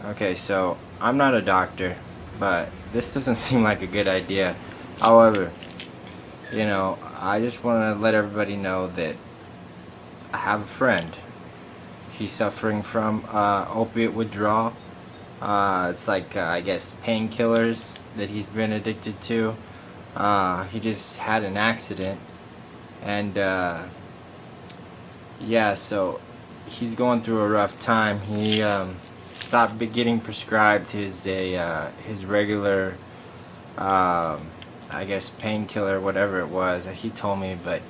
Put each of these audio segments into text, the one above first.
Okay, so I'm not a doctor, but this doesn't seem like a good idea. However, I just want to let everybody know that I have a friend. He's suffering from opiate withdrawal. It's like, I guess, painkillers that he's been addicted to. He just had an accident, and yeah, so he's going through a rough time. He stopped getting prescribed his regular, I guess, painkiller, whatever it was. He told me, but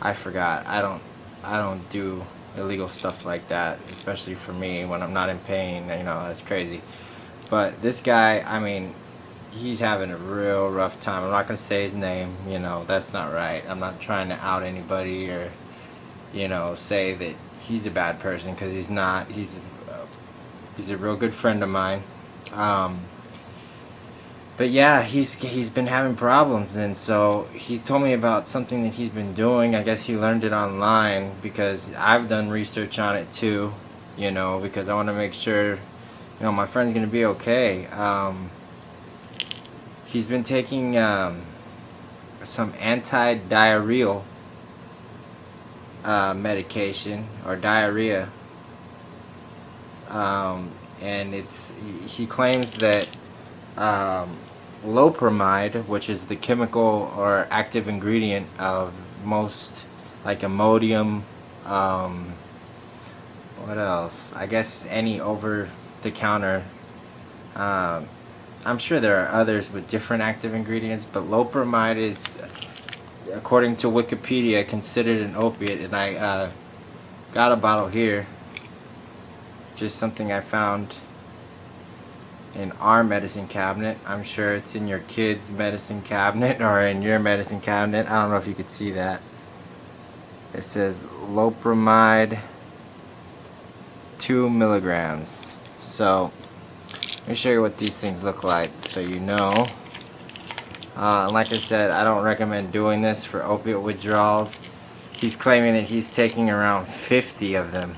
I forgot. I don't do illegal stuff like that, especially for me when I'm not in pain. That's crazy. But this guy, I mean, he's having a real rough time. I'm not gonna say his name. That's not right. I'm not trying to out anybody or say that he's a bad person, because he's not. He's a real good friend of mine. But yeah, he's been having problems, and so he told me about something that he's been doing. I guess he learned it online, because I've done research on it too, because I want to make sure my friend's gonna be okay. He's been taking some anti-diarrheal medication or diarrhea, and he claims that Loperamide, which is the chemical or active ingredient of most, like Imodium, what else? I guess any over-the-counter. I'm sure there are others with different active ingredients, but Loperamide is, according to Wikipedia, considered an opiate. And I got a bottle here, just something I found in our medicine cabinet. I'm sure it's in your kids' medicine cabinet or in your medicine cabinet. I don't know if you could see that. It says Loperamide 2 milligrams. So let me show you what these things look like, so you know. Like I said, I don't recommend doing this for opiate withdrawals. He's claiming that he's taking around 50 of them.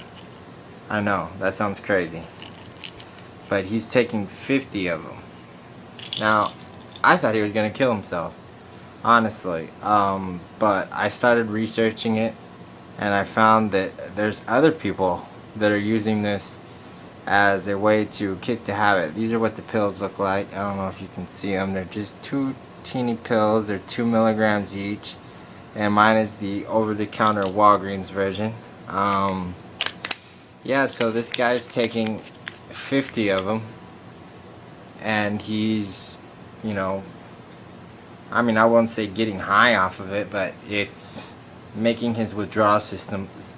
I know, that sounds crazy, but he's taking 50 of them. Now, I thought he was going to kill himself, honestly, but I started researching it, and I found that there's other people that are using this as a way to kick the habit. These are what the pills look like. I don't know if you can see them. They're just 2 teeny pills. They're 2 milligrams each, and mine is the over-the-counter Walgreens version. Yeah, so this guy's taking 50 of them, and he's, I mean, I won't say getting high off of it, but it's making his withdrawal symptoms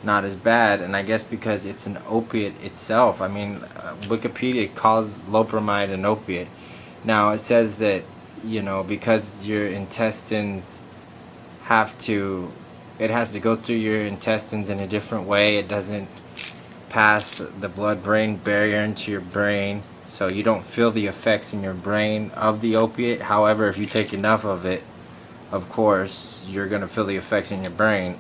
not as bad. And I guess because it's an opiate itself. I mean, Wikipedia calls Loperamide an opiate. Now it says that because your intestines it has to go through your intestines in a different way. It doesn't pass the blood-brain barrier into your brain, so you don't feel the effects in your brain of the opiate. However, if you take enough of it, of course you're gonna feel the effects in your brain.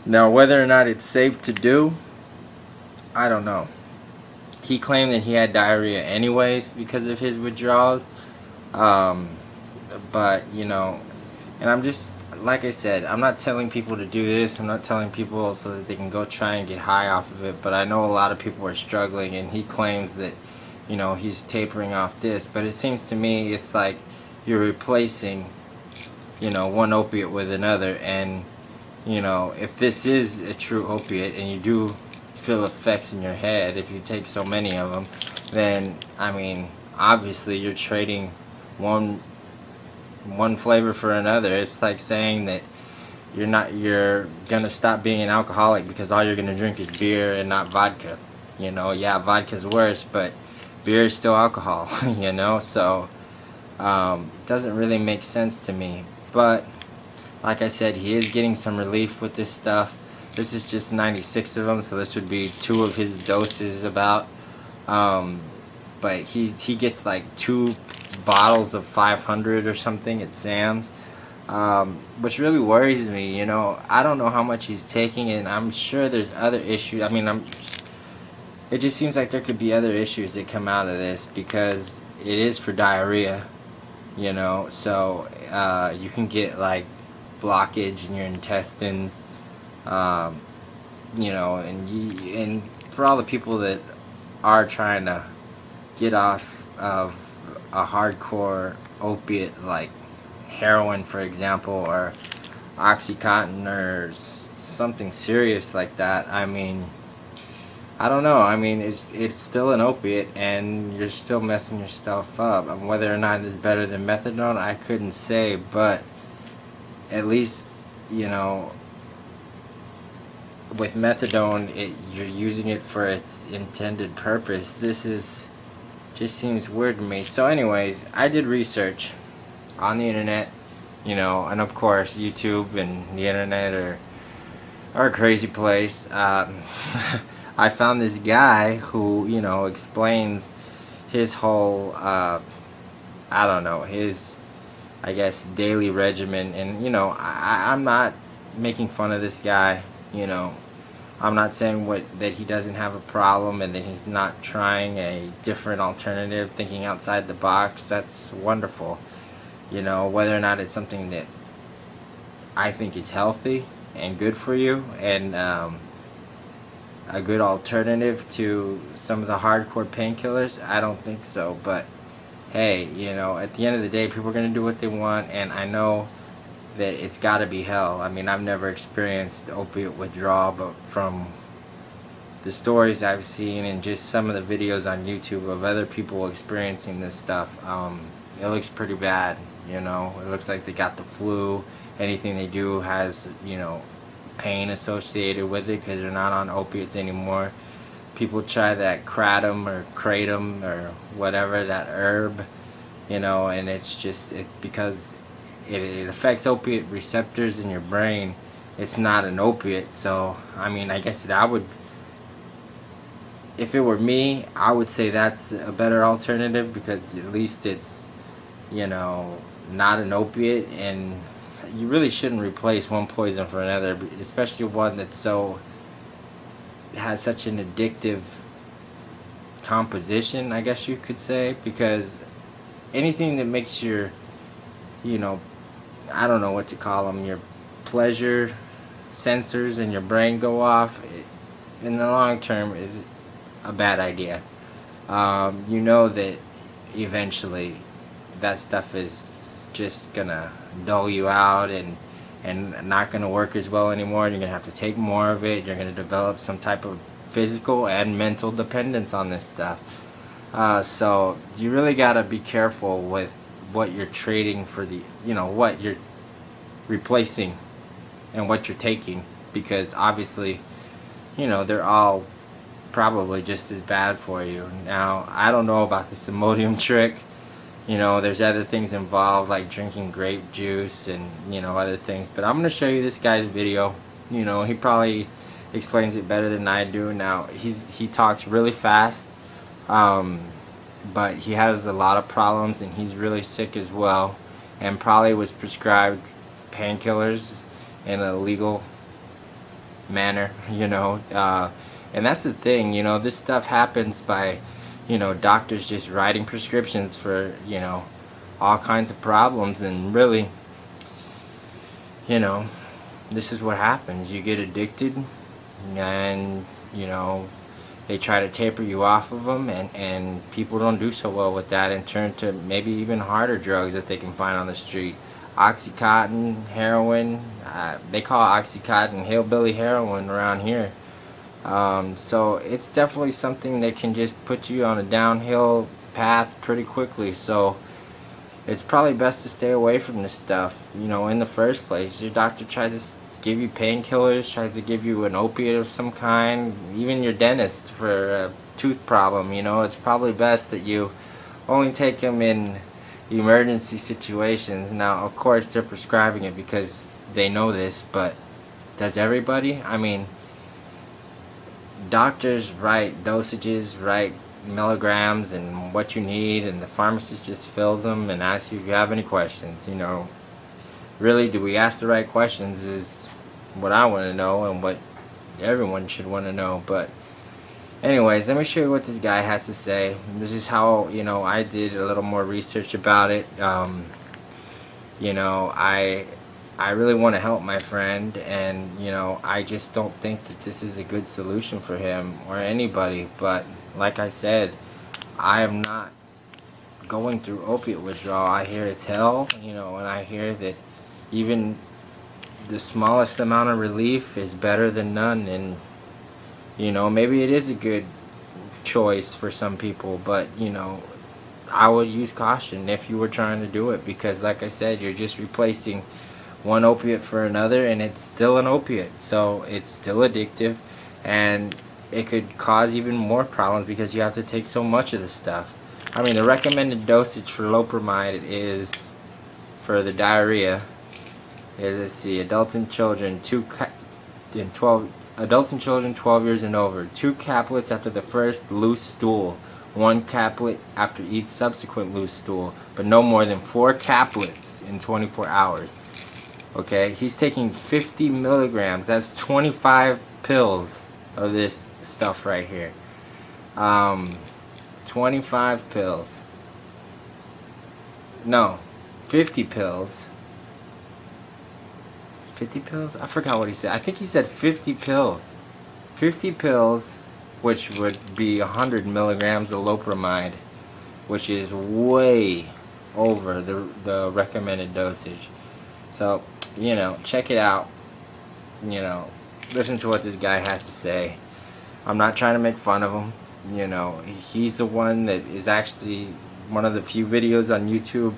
Now, whether or not it's safe to do, I don't know. He claimed that he had diarrhea anyways because of his withdrawals, but and I'm just, like I said, I'm not telling people to do this. I'm not telling people so that they can go try and get high off of it, but I know a lot of people are struggling, and he claims that he's tapering off this, but it seems to me it's like you're replacing one opiate with another. And if this is a true opiate and you do feel effects in your head, if you take so many of them, then I mean, obviously you're trading one flavor for another. It's like saying that you're gonna stop being an alcoholic because all you're gonna drink is beer and not vodka. Yeah, vodka's worse, but beer is still alcohol. So it doesn't really make sense to me. But like I said, he is getting some relief with this stuff. This is just 96 of them, so this would be 2 of his doses about. But he gets like 2 bottles of 500 or something at Sam's. Which really worries me. You know, I don't know how much he's taking, and I'm sure there's other issues. I mean, it just seems like there could be other issues that come out of this, because it is for diarrhea, you know, so you can get like blockage in your intestines, you know, and for all the people that are trying to get off of a hardcore opiate like heroin, for example, or Oxycontin, or something serious like that, I mean, I don't know. I mean, it's still an opiate, and you're still messing yourself up. And whether or not it's better than methadone, I couldn't say. But at least, you know, with methadone, you're using it for its intended purpose. This just seems weird to me. So, anyways, I did research on the internet, you know, and of course, YouTube and the internet are a crazy place. I found this guy who, you know, explains his whole, I don't know, his, I guess, daily regimen. And, you know, I'm not making fun of this guy, you know. I'm not saying that he doesn't have a problem and that he's not trying a different alternative, thinking outside the box. That's wonderful. You know, whether or not it's something that I think is healthy and good for you, and a good alternative to some of the hardcore painkillers, I don't think so. But hey, you know, at the end of the day, people are going to do what they want, and I know that it's got to be hell. I mean, I've never experienced opiate withdrawal, but from the stories I've seen and just some of the videos on YouTube of other people experiencing this stuff, it looks pretty bad. You know, it looks like they got the flu. Anything they do has, you know, pain associated with it, because they're not on opiates anymore. People try that kratom or whatever, that herb, you know, and it's just because it affects opiate receptors in your brain. It's not an opiate. So I mean, I guess that would, if it were me, I would say that's a better alternative, because at least it's, you know, not an opiate. And you really shouldn't replace one poison for another, especially one that's has such an addictive composition, I guess you could say, because anything that makes your, you know, I don't know what to call them, your pleasure sensors in your brain go off, in the long term is a bad idea. You know that eventually that stuff is just gonna dull you out and not gonna work as well anymore. You're gonna have to take more of it. You're gonna develop some type of physical and mental dependence on this stuff. So you really gotta be careful with what you're trading for, the, you know, what you're replacing and what you're taking, because obviously, you know, they're all probably just as bad for you. Now, I don't know about this Imodium trick. You know, there's other things involved, like drinking grape juice and, you know, other things. But I'm going to show you this guy's video. You know, he probably explains it better than I do. Now, he talks really fast, but he has a lot of problems, and he's really sick as well, and probably was prescribed painkillers in a legal manner, you know. And that's the thing, you know, this stuff happens by, you know, doctors just writing prescriptions for, you know, all kinds of problems. And really, you know, this is what happens. You get addicted, and, you know, they try to taper you off of them, and people don't do so well with that and turn to maybe even harder drugs that they can find on the street. Oxycontin, heroin, they call Oxycontin hillbilly heroin around here. So it's definitely something that can just put you on a downhill path pretty quickly. So it's probably best to stay away from this stuff, you know, in the first place. Your doctor tries to give you painkillers, tries to give you an opiate of some kind, even your dentist for a tooth problem, you know. It's probably best that you only take them in emergency situations. Now, of course, they're prescribing it because they know this, but does everybody? I mean, doctors write dosages, write milligrams and what you need, and the pharmacist just fills them and asks you if you have any questions, you know. really, do we ask the right questions is what I want to know, and what everyone should want to know. But anyways, let me show you what this guy has to say. This is how, you know, I did a little more research about it. You know, I really want to help my friend, and you know, I just don't think that this is a good solution for him or anybody. But like I said, I am not going through opiate withdrawal. I hear it's hell, you know, and I hear that even the smallest amount of relief is better than none. And you know, maybe it is a good choice for some people, but you know, I would use caution if you were trying to do it, because like I said, you're just replacing one opiate for another, and it's still an opiate, so it's still addictive, and it could cause even more problems because you have to take so much of the stuff. I mean, the recommended dosage for Loperamide is, for the diarrhea, is, let's see, adults and children 12 years and over, 2 caplets after the first loose stool, 1 caplet after each subsequent loose stool, but no more than 4 caplets in 24 hours. Okay, he's taking 50 milligrams. That's 25 pills of this stuff right here. 25 pills. No, 50 pills. 50 pills? I forgot what he said. I think he said 50 pills. 50 pills, which would be 100 milligrams of Loperamide, which is way over the recommended dosage. So, you know, check it out. You know, listen to what this guy has to say. I'm not trying to make fun of him. You know, he's the one that is actually one of the few videos on YouTube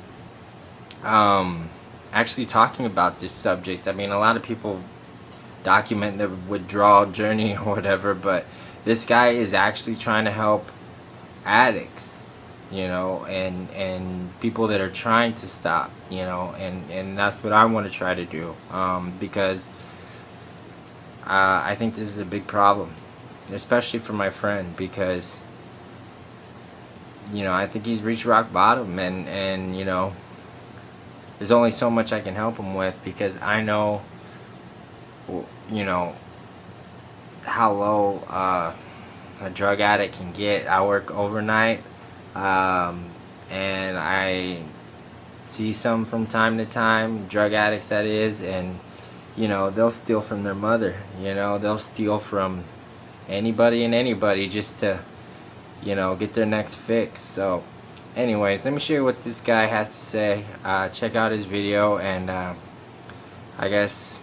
actually talking about this subject. I mean, a lot of people document the withdrawal journey or whatever, but this guy is actually trying to help addicts, you know, and people that are trying to stop, you know, and that's what I want to try to do, because I think this is a big problem, especially for my friend, because, you know, I think he's reached rock bottom, and you know, there's only so much I can help him with, because I know, you know, how low a drug addict can get. I work overnight, and I see some from time to time, drug addicts that is, and you know, they'll steal from their mother, you know, they'll steal from anybody and anybody just to, you know, get their next fix. So anyways, let me show you what this guy has to say. Check out his video, and I guess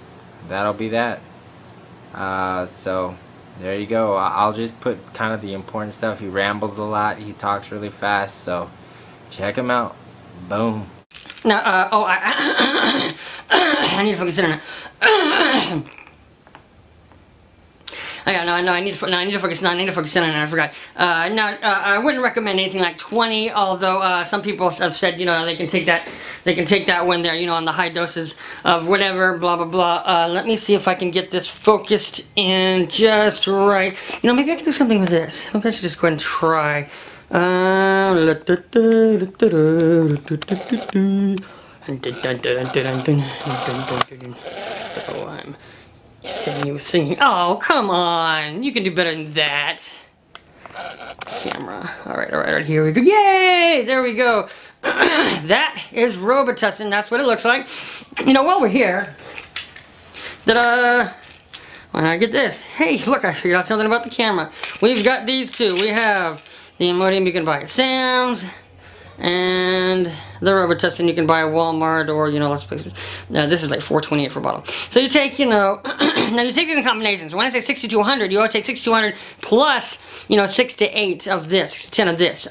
that'll be that. So there you go. I'll just put kind of the important stuff. He rambles a lot, he talks really fast, so check him out. Boom. Now, I need to focus in on it. I need to focus in on it. I forgot. I wouldn't recommend anything like 20, although some people have said, you know, they can take that when they're, you know, on the high doses of whatever, blah blah blah. Let me see if I can get this focused in just right. You know, maybe I can do something with this. Maybe I should just go ahead and try. Oh, I'm singing. Oh, come on. You can do better than that. Camera. Alright, here we go. Yay! There we go. That is Robitussin. That's what it looks like. You know, while we're here, why don't I get this? Hey, look, I figured out something about the camera. We've got these two. We have the Imodium you can buy at Sam's, and the Robitussin you can buy at Walmart, or, you know, lots of places. This is like $4.28 for a bottle. So you take, you know, now you take these in combinations. When I say 60 to 100, you always take 60 to 100 plus, you know, 6 to 8 of this, 6 to 10 of this.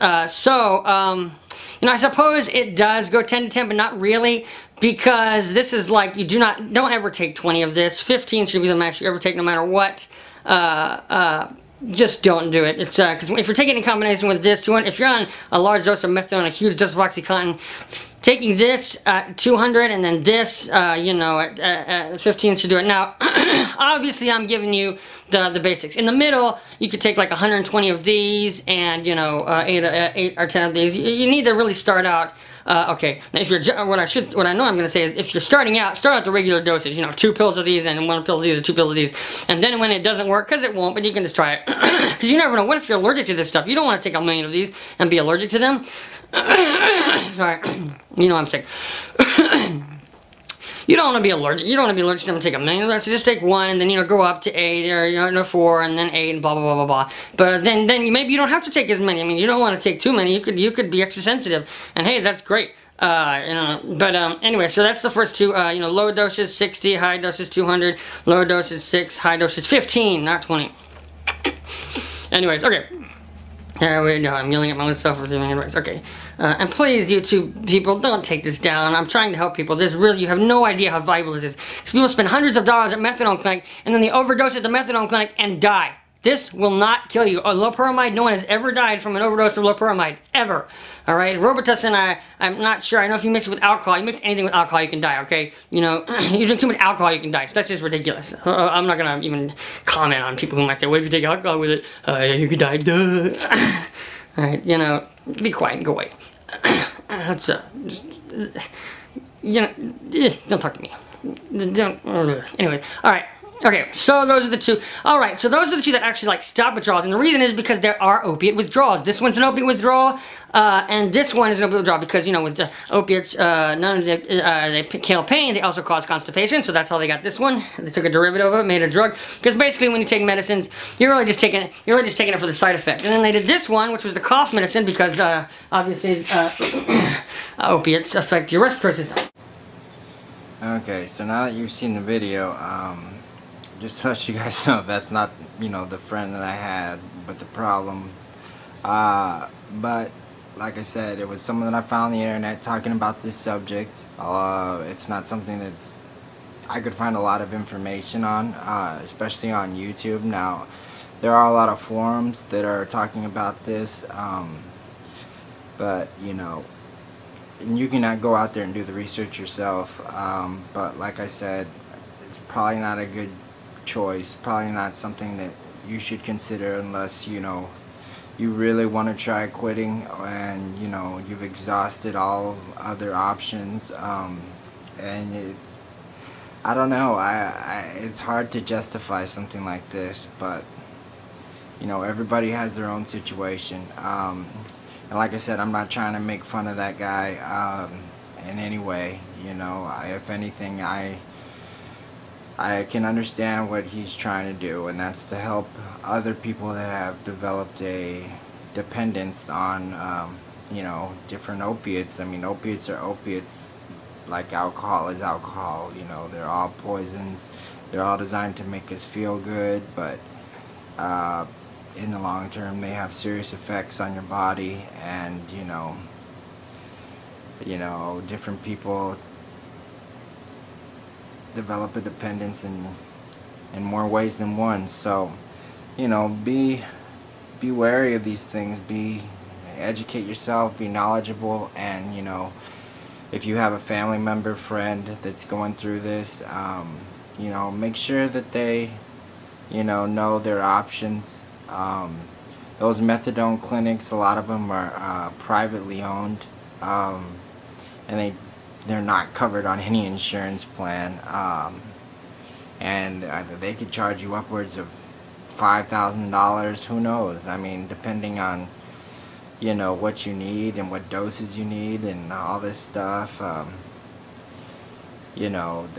You know, I suppose it does go 10 to 10, but not really, because this is like, you don't ever take 20 of this. 15 should be the max you ever take, no matter what. Just don't do it. It's because if you're taking it in combination with this, if you're on a large dose of methadone, a huge dose of OxyContin, taking this at 200 and then this, you know, at 15 should do it. Now, obviously, I'm giving you the basics. In the middle, you could take like 120 of these and, you know, 8 or 10 of these. You need to really start out. Okay, if you're what I know I'm going to say is if you're starting out, start out the regular dosage. You know, 2 pills of these and 1 pill of these or 2 pills of these, and then when it doesn't work, because it won't, but you can just try it. Because you never know. What if you're allergic to this stuff? You don't want to take a million of these and be allergic to them. Sorry, you know I'm sick. You don't want to be allergic. You don't want to be allergic to them and take a million of that. So just take 1 and then, you know, go up to 8 or, you know, 4 and then 8 and blah, blah, blah, blah, blah. But then maybe you don't have to take as many. I mean, you don't want to take too many. You could be extra sensitive. And hey, that's great. You know, but anyway, so that's the first 2, you know, low doses 60, high doses 200, low doses 6, high doses 15, not 20. Anyways, okay. Wait, no, I'm yelling at my own self for doing anyways. Okay. And please, YouTube people, don't take this down. I'm trying to help people. This really, you have no idea how valuable this is. Because people spend hundreds of dollars at methadone clinic, and then they overdose at the methadone clinic and die. This will not kill you. Loperamide, no one has ever died from an overdose of loperamide. Ever. Alright? Robitussin, I'm not sure. I know if you mix it with alcohol, you mix anything with alcohol, you can die, okay? You know, you drink too much alcohol, you can die. So that's just ridiculous. I'm not going to even comment on people who might say, what if you take alcohol with it? You could die. Duh. Alright, you know, be quiet and go away. That's, just, you know, don't talk to me. Don't, anyways, alright. Okay, so those are the 2. Alright, so those are the 2 that actually, like, stop withdrawals. And the reason is because there are opiate withdrawals. This one's an opiate withdrawal, and this one is an opiate withdrawal because, you know, with the opiates, none of them, they kill pain, they also cause constipation, so that's how they got this one. They took a derivative of it, made a drug. Because basically when you take medicines, you're really just taking it for the side effect. And then they did this one, which was the cough medicine, because, obviously, opiates affect your respiratory system. Okay, so now that you've seen the video, just to let you guys know, that's not, you know, the friend that I had, but the problem. But like I said, it was someone that I found on the internet talking about this subject. It's not something that's I could find a lot of information on, especially on YouTube. Now, there are a lot of forums that are talking about this, but you know, and you cannot go out there and do the research yourself. But like I said, it's probably not a good choice, probably not something that you should consider unless, you know, you really want to try quitting and, you know, you've exhausted all other options. And I don't know, it's hard to justify something like this, but you know, everybody has their own situation. And like I said, I'm not trying to make fun of that guy in any way. You know, if anything, I can understand what he's trying to do, and that's to help other people that have developed a dependence on, you know, different opiates. I mean, opiates are opiates, like alcohol is alcohol. You know, they're all poisons. They're all designed to make us feel good, but in the long term, they have serious effects on your body, and you know, different people develop a dependence in more ways than one. So, you know, be wary of these things. Educate yourself, be knowledgeable, and you know, if you have a family member, friend that's going through this, you know, make sure that they, you know their options. Those methadone clinics, a lot of them are privately owned, and they're not covered on any insurance plan, and they could charge you upwards of $5,000, who knows. I mean, depending on, you know, what you need and what doses you need and all this stuff. You know,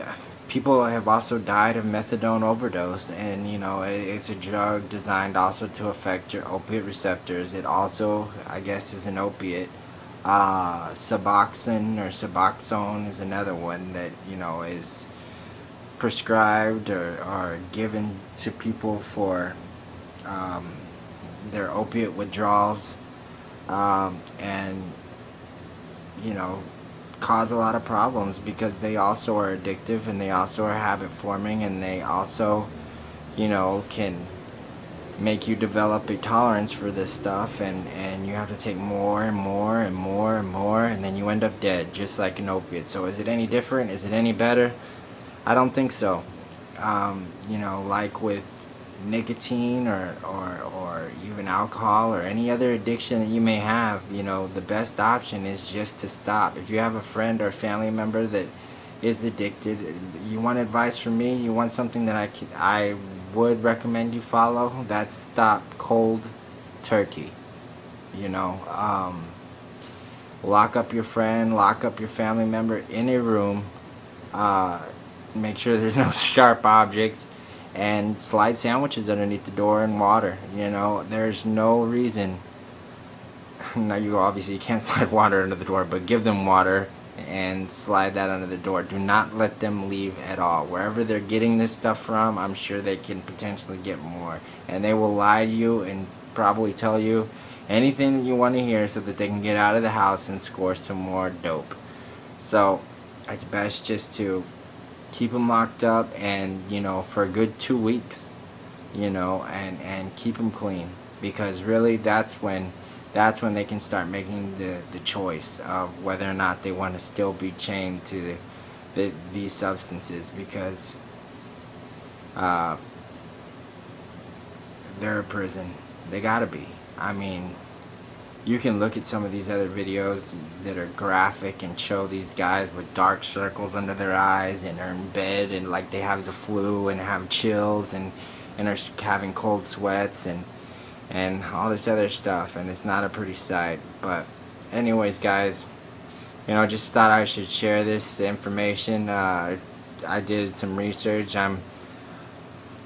people have also died of methadone overdose, and you know, it's a drug designed also to affect your opiate receptors. It also, I guess, is an opiate. Suboxone or Suboxone is another one that, you know, is prescribed or given to people for their opiate withdrawals, and you know, cause a lot of problems because they also are addictive, and they also are habit forming, and they also, you know, can make you develop a tolerance for this stuff, and you have to take more and more and more and more, and then you end up dead, just like an opiate. So is it any different? Is it any better? I don't think so. You know, like with nicotine or even alcohol or any other addiction that you may have, you know, the best option is just to stop. If you have a friend or family member that is addicted, you want advice from me, you want something that I would recommend you follow, that's stop cold turkey. You know, lock up your friend, lock up your family member in a room, make sure there's no sharp objects, and slide sandwiches underneath the door and water. You know, there's no reason. Now, you can't slide water under the door, but give them water and slide that under the door. Do not let them leave at all. Wherever they're getting this stuff from, I'm sure they can potentially get more, and they will lie to you and probably tell you anything that you want to hear so that they can get out of the house and score some more dope. So it's best just to keep them locked up, and, you know, for a good 2 weeks, you know, and keep them clean, because really that's when they can start making the choice of whether or not they want to still be chained to these substances, because they're a prison. They gotta be. I mean, you can look at some of these other videos that are graphic and show these guys with dark circles under their eyes and are in bed and like they have the flu and have chills and are having cold sweats and all this other stuff, and it's not a pretty sight. But anyways, guys, you know, just thought I should share this information. I did some research. I'm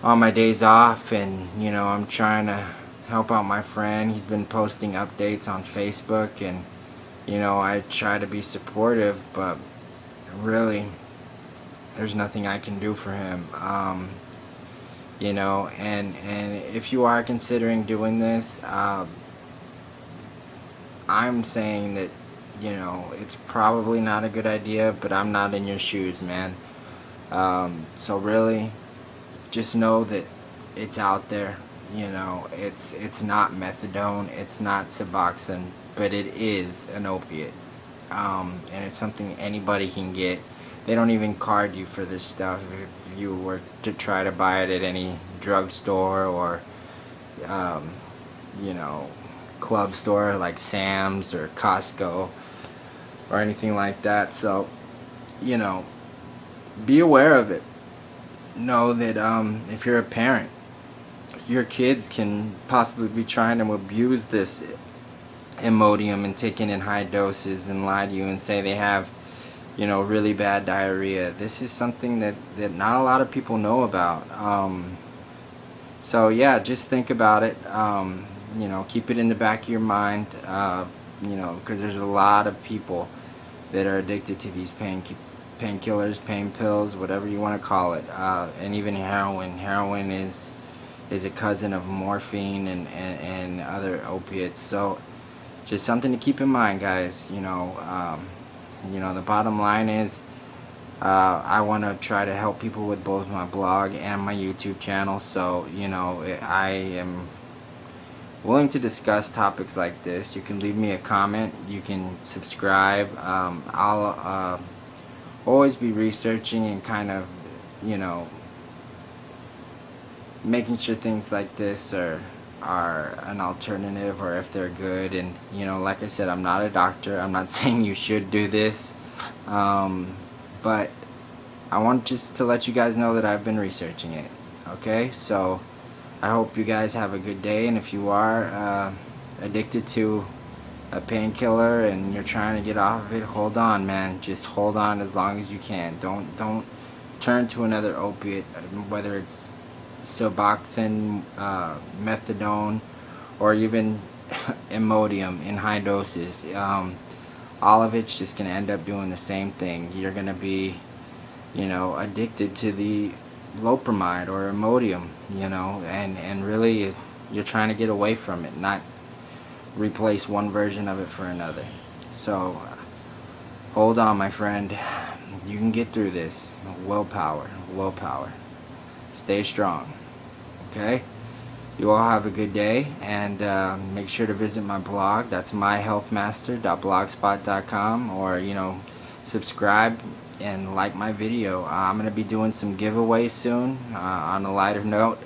on my days off, and, you know, I'm trying to help out my friend. He's been posting updates on Facebook, and, you know, I try to be supportive, but really there's nothing I can do for him. You know, and if you are considering doing this, I'm saying that, you know, it's probably not a good idea, but I'm not in your shoes, man. So really, just know that it's out there. You know, it's not methadone, it's not Suboxone, but it is an opiate, and it's something anybody can get. They don't even card you for this stuff if you were to try to buy it at any drugstore or, you know, club store like Sam's or Costco or anything like that. So, you know, be aware of it. Know that if you're a parent, your kids can possibly be trying to abuse this Imodium and taking in high doses and lie to you and say they have, you know, really bad diarrhea. This is something that not a lot of people know about. So yeah, just think about it. You know, keep it in the back of your mind. You know, because there's a lot of people that are addicted to these painkillers, pain pills, whatever you want to call it, and even heroin. Heroin is a cousin of morphine and other opiates. So just something to keep in mind, guys. You know, the bottom line is, I want to try to help people with both my blog and my YouTube channel. So, you know, I am willing to discuss topics like this. You can leave me a comment. You can subscribe. I'll always be researching and kind of, you know, making sure things like this are an alternative, or if they're good. And, you know, like I said, I'm not a doctor. I'm not saying you should do this, but I want just to let you guys know that I've been researching it. Okay, so I hope you guys have a good day, and if you are addicted to a painkiller and you're trying to get off of it, hold on, man. Just hold on as long as you can. Don't turn to another opiate, whether it's Suboxone, methadone, or even Imodium in high doses. All of it's just going to end up doing the same thing. You're going to be, you know, addicted to the Loperamide or Imodium, you know, and really you're trying to get away from it, not replace one version of it for another. So hold on, my friend. You can get through this. Willpower. Stay strong. Okay? you all have a good day, and make sure to visit my blog. That's myhealthmaster.blogspot.com, or subscribe and like my video. I'm gonna be doing some giveaways soon on a lighter note,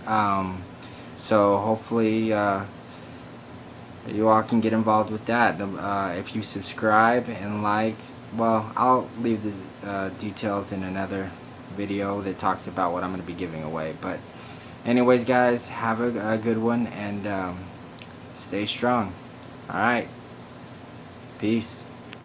so hopefully you all can get involved with that. If you subscribe and like, well, I'll leave the details in another video that talks about what I'm going to be giving away. But anyways, guys, have a good one, and stay strong. Alright, peace.